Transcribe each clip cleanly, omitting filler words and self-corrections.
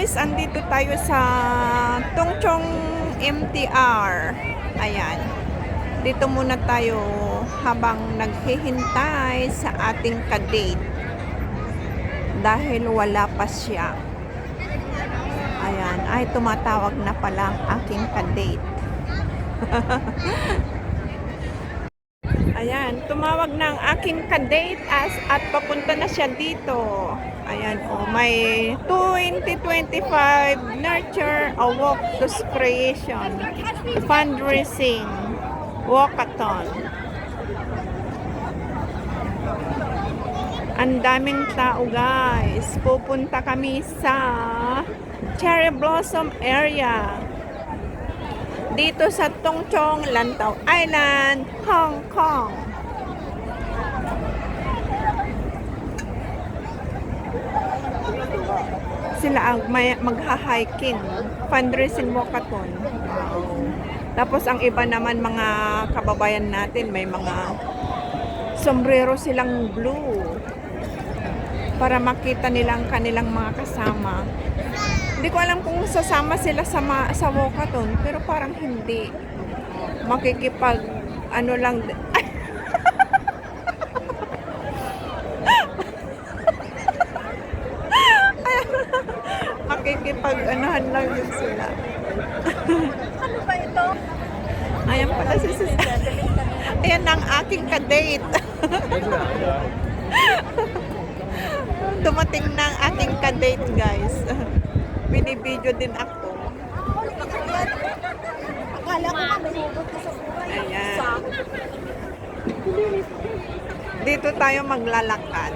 Guys, andito tayo sa Tongchong MTR. Ayan. Dito muna tayo habang naghihintay sa ating kadate. Dahil wala pa siya. Ayan. Ay, tumatawag na pala ang aking kadate. Ayan, tumawag na ang aking kadate at papunta na siya dito. Ayan, oh, may 2025 Nurture a Walk to Creation Fundraising Walkathon. Ang daming tao, guys. Pupunta kami sa Cherry Blossom area. Dito sa Tongchong, Lantau Island, Hong Kong. Sila ang magha-hiking, fundraising walkathon. Tapos ang iba naman mga kababayan natin, may mga sombrero silang blue para makita nilang kanilang mga kasama. Hindi ko alam kung sasama sila sa walkathon, pero parang hindi. Makikipag ano lang. Makikipag anahan lang yun sila. Ano ba ito? Ayan pala si sis. Ayan ang aking kadate. Dumating na ang aking kadate, guys. Binibidyo din ako. Akala ko manuhugot ka sa buhay. Ayan. Dito tayo maglalakad.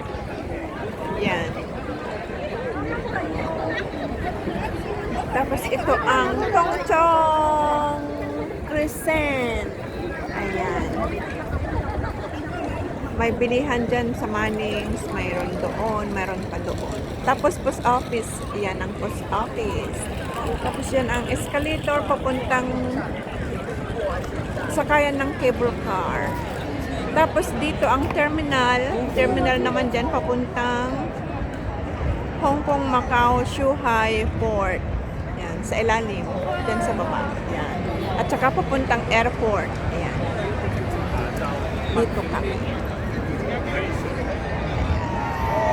Yan. Tapos ito ang Tongchong Crescent. Ayan. May bilihan dyan sa Mannings. Mayroon doon. Mayroon pa doon. Tapos post office. Yan ang post office. Tapos yan ang escalator papuntang sakayan ng cable car. Tapos dito ang terminal. Terminal naman dyan papuntang Hong Kong, Macau, Zhuhai Port. Yan, sa ilalim. Dyan sa baba. Yan. At saka papuntang airport. Ayan. Dito kami.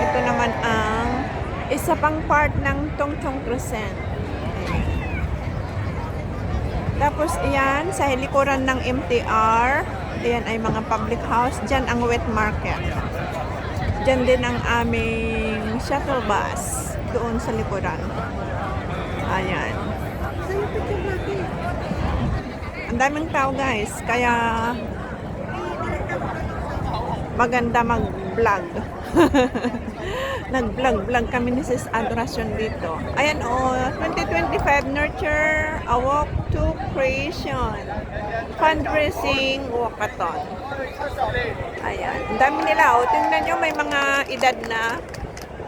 Ito naman ang isa pang part ng Tongchong Crescent. Ayan. Tapos ayan, sa likuran ng MTR, ayan ay mga public house. Diyan ang wet market. Diyan din ang aming shuttle bus. Doon sa likuran. Ayan. Ang daming tao, guys. Kaya maganda mag-vlog. Nag-vlog kami ni Sis Adoracion dito. Ayan o, 2025 Nurture a Walk to Creation Fundraising Walkathon. Ayan. Ang dami nila o. Tingnan nyo, may mga edad na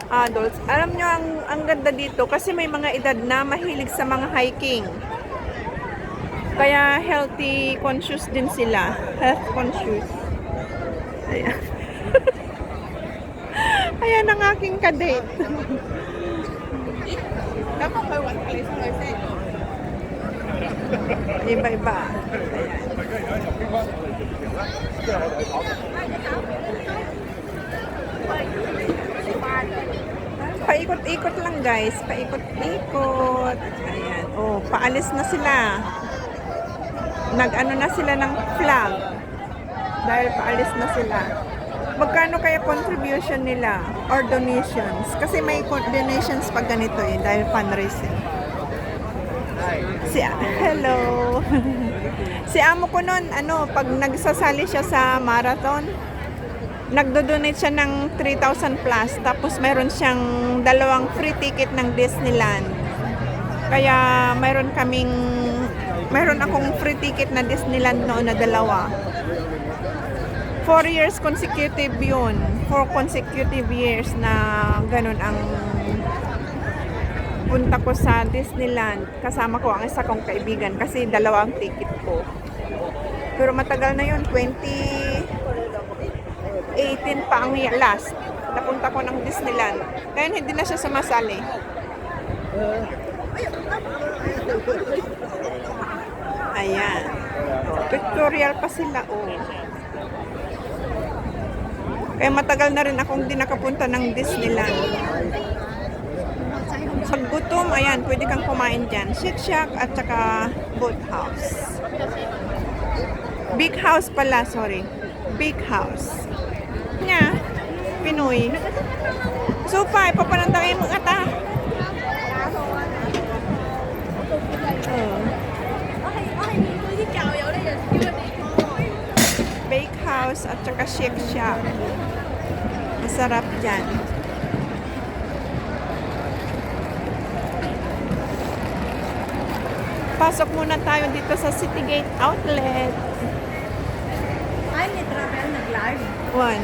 adults. Alam nyo, ang ganda dito kasi may mga edad na mahilig sa mga hiking. Kaya healthy conscious din sila. Health conscious. Ayan. Ayan ang aking kadate. Iba-iba. Ayan. Paikot-ikot lang, guys. Paikot-ikot. Ayan. Oh, paalis na sila. Nag-ano na sila ng flag. Dahil paalis na sila. Magkano kaya contribution nila or donations? Kasi may donations pag ganito eh, dahil fundraising. Hello. Si amo ko noon, pag nagsasali siya sa marathon, nagdo-donate siya ng 3,000 plus. Tapos mayroon siyang 2 free ticket ng Disneyland. Kaya mayroon akong free ticket na Disneyland noon na 2. 4 years consecutive yun. 4 consecutive years na ganun ang punta ko sa Disneyland. Kasama ko ang isa kong kaibigan kasi 2 ang ticket ko. Pero matagal na yun. 2018 pa ang last. Napunta ko ng Disneyland. Ngayon hindi na siya sumasali. Ayan. Pictorial pa sila, oh. Kaya matagal na rin akong di nakapunta ng Disneyland. Pag gutom, ayan, pwede kang kumain dyan. Shake Shack at saka Boat House. Big House pala, sorry. Big House. Nga, Pinoy. Supay, papanandangin mo ata. Oh. Bake House at saka Shake Shack. Masarap dyan. Pasok muna tayo dito sa Citygate Outlet. Ay, ni Travel nag-live. One.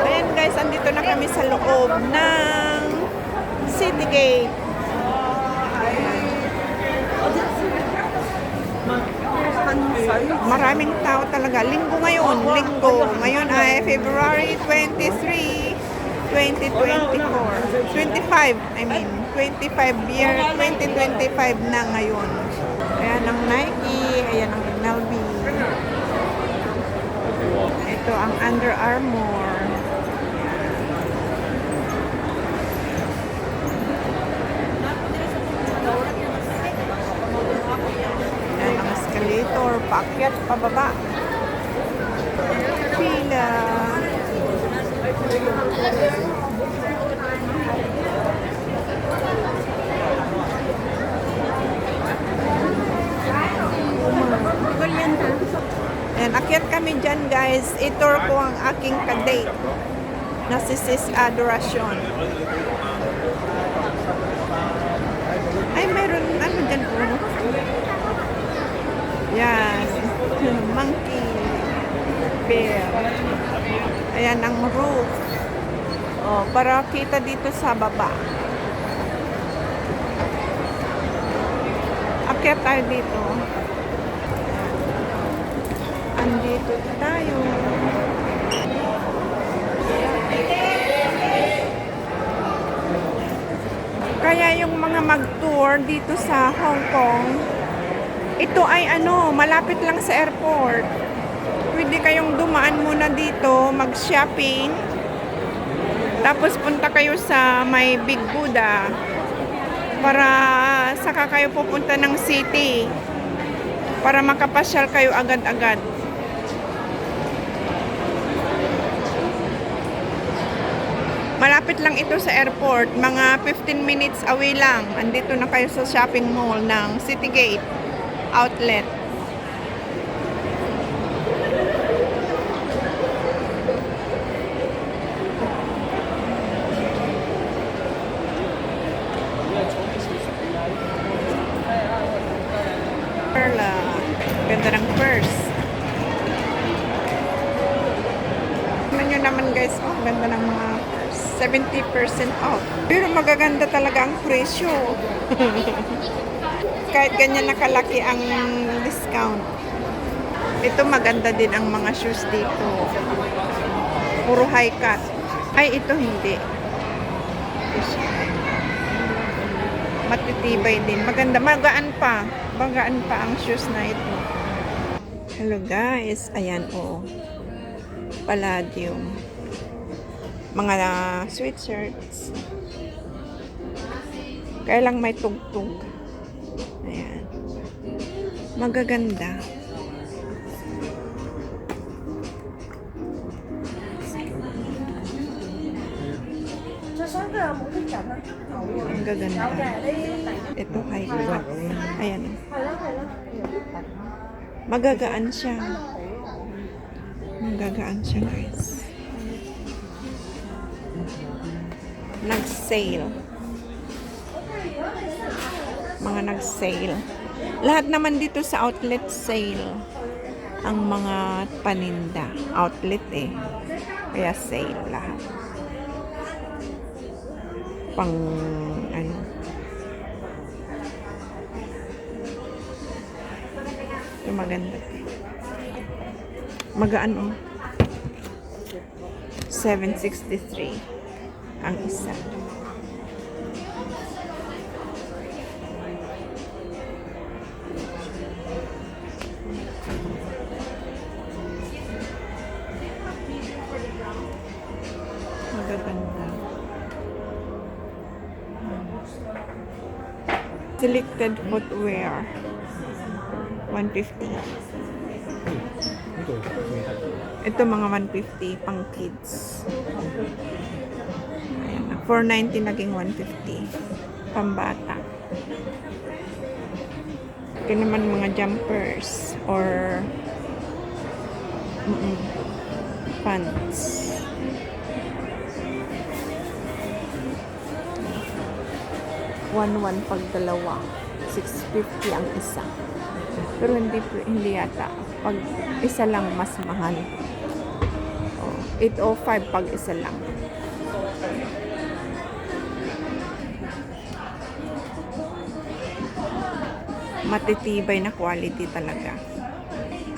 Ayan guys, andito na kami sa loob ng Citygate. Maraming tao talaga. Linggo ngayon. Linggo. Ngayon ay February 23, 2024. 25, I mean. 2025 na ngayon. Ayan ang Nike. Ayan ang MLB. Ito ang Under Armour. Ayan ang escalator. Paakyat, pababa. Pila. Ayan, akyat kami dyan guys. Itour ko ang aking kadate na si Sis Adoracion. Ay, meron ano dyan po. Yan. Monkey. Bear. Ayan ang roof. Oh, para kita dito sa baba. Akyat tayo dito. Andito tayo. Kaya yung mga mag-tour dito sa Hong Kong, ito ay malapit lang sa airport. Pwede kayong dumaan muna dito, mag-shopping. Tapos punta kayo sa may Big Buddha para saka kayo pupunta ng city para makapasyal kayo agad-agad. Malapit lang ito sa airport, mga 15 minutes away lang. Andito na kayo sa shopping mall ng Citygate Outlet. Perla. Ganda ng purse. Tignan nyo naman guys, oh, ganda ng mga 70% off. Pero magaganda talaga ang presyo. Kahit ganyan nakalaki ang discount. Ito maganda din ang mga shoes dito. Puro high cut. Ay, ito hindi. Matitibay din. Maganda. Magaan pa. Magaan pa ang shoes na ito. Hello guys. Ayan oh. Palladium. Mga sweatshirts. Kaya lang may tugtog. Ayan. Magaganda. Ang gaganda. Ito high cut. Ayan. Magagaan siya. Magagaan siya guys. Nag-sale. Mga nag-sale. Lahat naman dito sa outlet sale. Ang mga paninda. Outlet eh. Kaya sale lahat. Pang ano. Ito maganda. Magaan oh. 763 ang isa. Ganda. Selected footwear. 150. Ito mga 150 pang kids. Ayan na. 490 naging 150. Pambata. Ito naman mga jumpers or pants. One pag dalawa. 650 ang isa. Pero hindi yata. Pag isa lang mas mahal. Oh, 805 pag isa lang. Matitibay na quality talaga.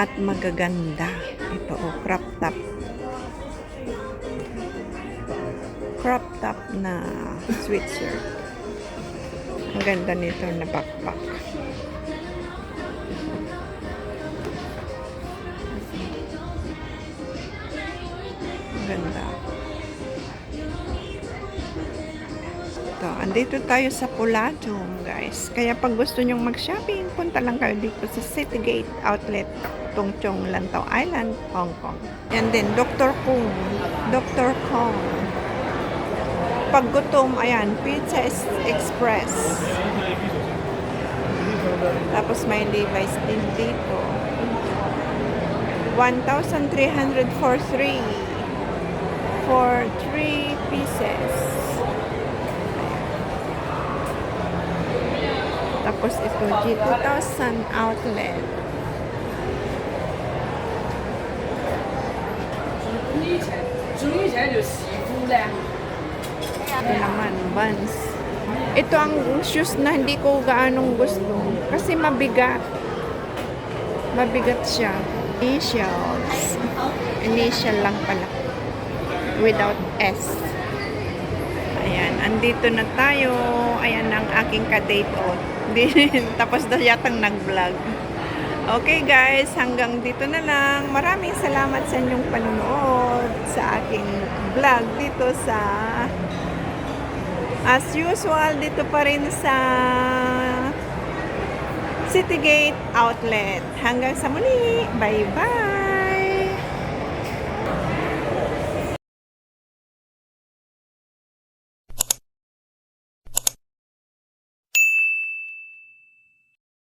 At magaganda. Ito crop top. Crop top na sweatshirt. Ang ganda nito na backpack. Ang ganda. Ito, andito tayo sa Pulatum, guys. Kaya pag gusto nyong mag-shopping, punta lang kayo dito sa Citygate Outlet, Tung Chung, Lantau Island, Hong Kong. Yan din, Dr. Kung. Dr. Kong. Pag gutom, ayan, Pizza Express. Tapos may Levi's din dito. 1,300 for 3. For 3 pieces. Tapos ito, G2000 outlet. Ito naman, Vans. Ito ang shoes na hindi ko gaanong gusto. Kasi mabigat. Mabigat siya. Initials. Initial lang pala. Without S. Ayan, andito na tayo. Ayan ang aking ka-date out. Tapos na yatang nag-vlog. Okay guys, hanggang dito na lang. Maraming salamat sa inyong panonood sa aking vlog dito sa as usual dito pa rin sa Citygate Outlet. Hanggang sa muli. Bye-bye!